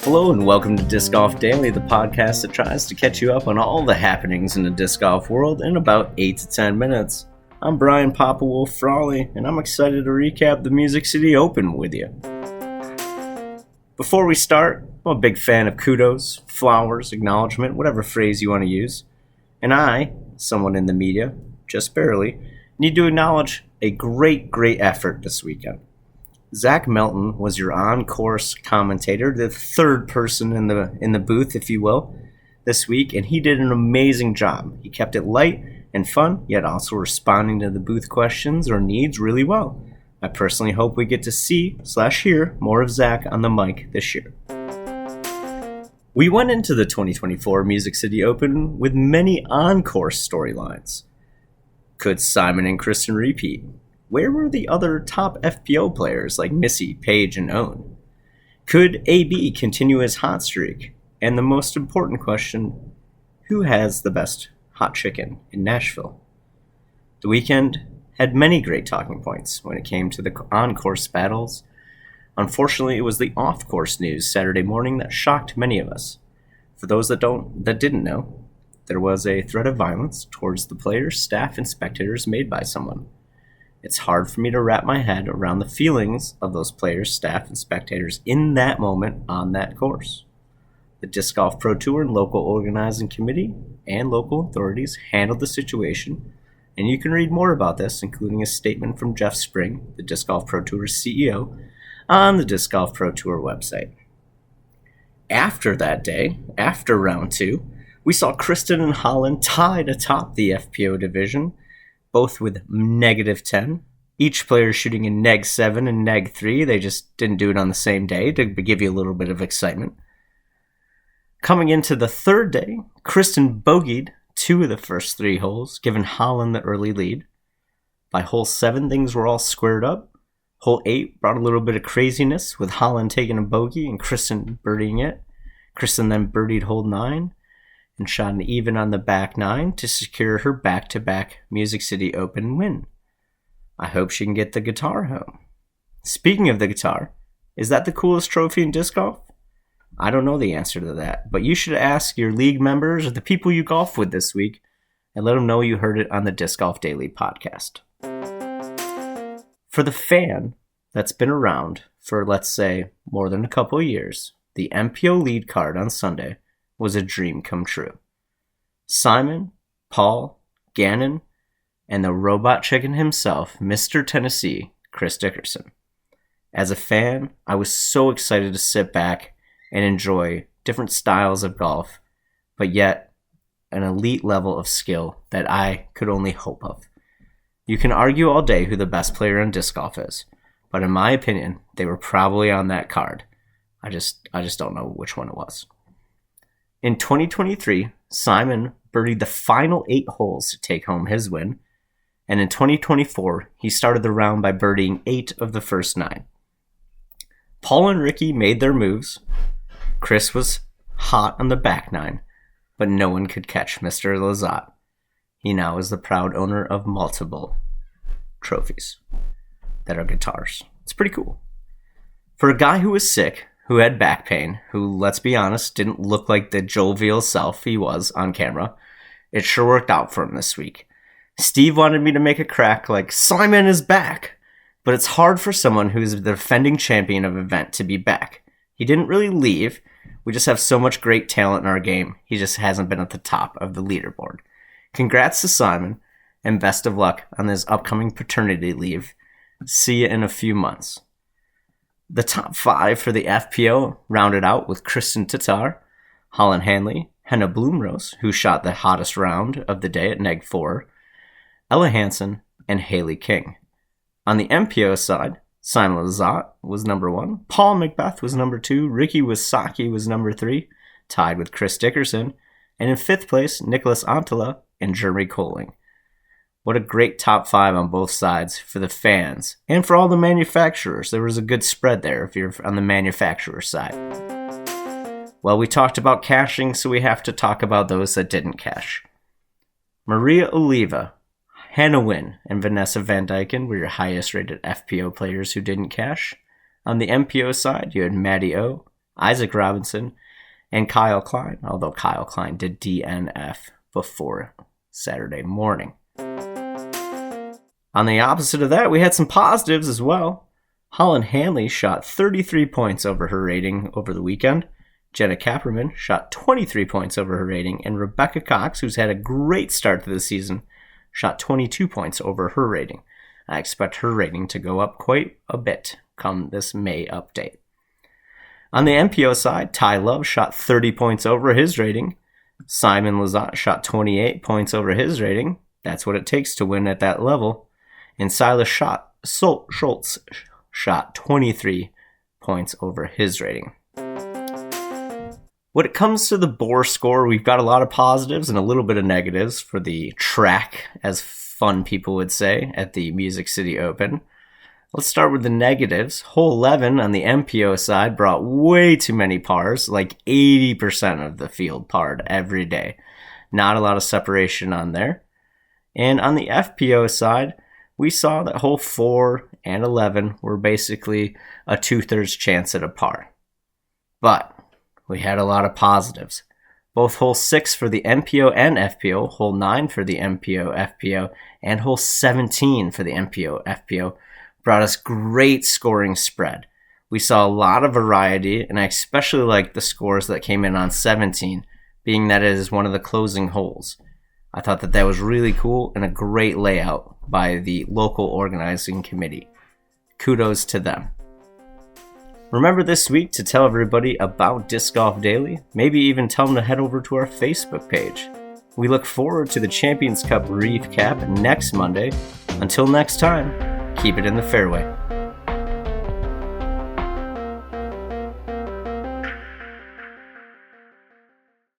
Hello and welcome to Disc Golf Daily, the podcast that tries to catch you up on all the happenings in the disc golf world in about 8 to 10 minutes. I'm Brian Papa Wolf Frawley, and I'm excited to recap the Music City Open with you. Before we start, I'm a big fan of kudos, flowers, acknowledgement, whatever phrase you want to use. And I, someone in the media, just barely, need to acknowledge a great effort this weekend. Zach Melton was your on-course commentator, the third person in the booth, if you will, this week, and he did an amazing job. He kept it light and fun, yet also responding to the booth questions or needs really well. I personally hope we get to see/hear more of Zach on the mic this year. We went into the 2024 Music City Open with many on-course storylines. Could Simon and Kristin repeat? Where were the other top FPO players like Missy, Paige, and Owen? Could AB continue his hot streak? And the most important question, who has the best hot chicken in Nashville? The weekend had many great talking points when it came to the on-course battles. Unfortunately, it was the off-course news Saturday morning that shocked many of us. For those that didn't know, there was a threat of violence towards the players, staff, and spectators made by someone. It's hard for me to wrap my head around the feelings of those players, staff, and spectators in that moment on that course. The Disc Golf Pro Tour and local organizing committee and local authorities handled the situation, and you can read more about this, including a statement from Jeff Spring, the Disc Golf Pro Tour's CEO, on the Disc Golf Pro Tour website. After that day, after round 2, we saw Kristin and Holyn tied atop the FPO division, both with -10. Each player shooting a -7 and -3. They just didn't do it on the same day to give you a little bit of excitement. Coming into the third day, Kristin bogeyed 2 of the first 3 holes, giving Holyn the early lead. By hole 7, things were all squared up. Hole 8 brought a little bit of craziness, with Holyn taking a bogey and Kristin birdieing it. Kristin then birdied hole 9. And shot an even on the back 9 to secure her back-to-back Music City Open win. I hope she can get the guitar home. Speaking of the guitar, is that the coolest trophy in disc golf? I don't know the answer to that, but you should ask your league members or the people you golf with this week and let them know you heard it on the Disc Golf Daily podcast. For the fan that's been around for, let's say, more than a couple of years, the MPO lead card on Sunday was a dream come true. Simon, Paul, Gannon, and the robot chicken himself, Mr. Tennessee, Chris Dickerson. As a fan, I was so excited to sit back and enjoy different styles of golf, but yet an elite level of skill that I could only hope of. You can argue all day who the best player in disc golf is, but in my opinion, they were probably on that card. I just don't know which one it was. In 2023, Simon birdied the final 8 holes to take home his win, and in 2024, he started the round by birdieing 8 of the first 9. Paul and Ricky made their moves. Chris was hot on the back 9, but no one could catch Mr. Lazat. He now is the proud owner of multiple trophies that are guitars. It's pretty cool. For a guy who was sick, who had back pain, who, let's be honest, didn't look like the jovial self he was on camera, it sure worked out for him this week. Steve wanted me to make a crack like, Simon is back! But it's hard for someone who's the defending champion of an event to be back. He didn't really leave. We just have so much great talent in our game. He just hasn't been at the top of the leaderboard. Congrats to Simon, and best of luck on his upcoming paternity leave. See you in a few months. The top 5 for the FPO rounded out with Kristin Tatar, Holyn Hanley, Henna Blumrose, who shot the hottest round of the day at -4, Ella Hansen, and Haley King. On the MPO side, Simon Lazat was number 1, Paul Macbeth was number 2, Ricky Wasaki was number 3, tied with Chris Dickerson, and in 5th place, Nicholas Antala and Jeremy Coling. What a great top 5 on both sides for the fans and for all the manufacturers. There was a good spread there if you're on the manufacturer side. Well, we talked about cashing, so we have to talk about those that didn't cash. Maria Oliva, Hannah Wynn, and Vanessa Van Dyken were your highest rated FPO players who didn't cash. On the MPO side, you had Maddie O, Isaac Robinson, and Kyle Klein, although Kyle Klein did DNF before Saturday morning. On the opposite of that, we had some positives as well. Holyn Hanley shot 33 points over her rating over the weekend. Jenna Kapperman shot 23 points over her rating. And Rebecca Cox, who's had a great start to the season, shot 22 points over her rating. I expect her rating to go up quite a bit come this May update. On the MPO side, Ty Love shot 30 points over his rating. Simon Lizotte shot 28 points over his rating. That's what it takes to win at that level. And Silas Schultz shot 23 points over his rating. When it comes to the Boar score, we've got a lot of positives and a little bit of negatives for the track, as fun people would say, at the Music City Open. Let's start with the negatives. Hole 11 on the MPO side brought way too many pars, like 80% of the field parred every day. Not a lot of separation on there. And on the FPO side, we saw that hole 4 and 11 were basically a 2/3 chance at a par. But we had a lot of positives. Both hole 6 for the MPO and FPO, hole 9 for the MPO, FPO, and hole 17 for the MPO, FPO brought us great scoring spread. We saw a lot of variety, and I especially liked the scores that came in on 17, being that it is one of the closing holes. I thought that was really cool and a great layout by the local organizing committee. Kudos to them. Remember this week to tell everybody about Disc Golf Daily, maybe even tell them to head over to our Facebook page. We look forward to the Champions Cup recap next Monday. Until next time, keep it in the fairway.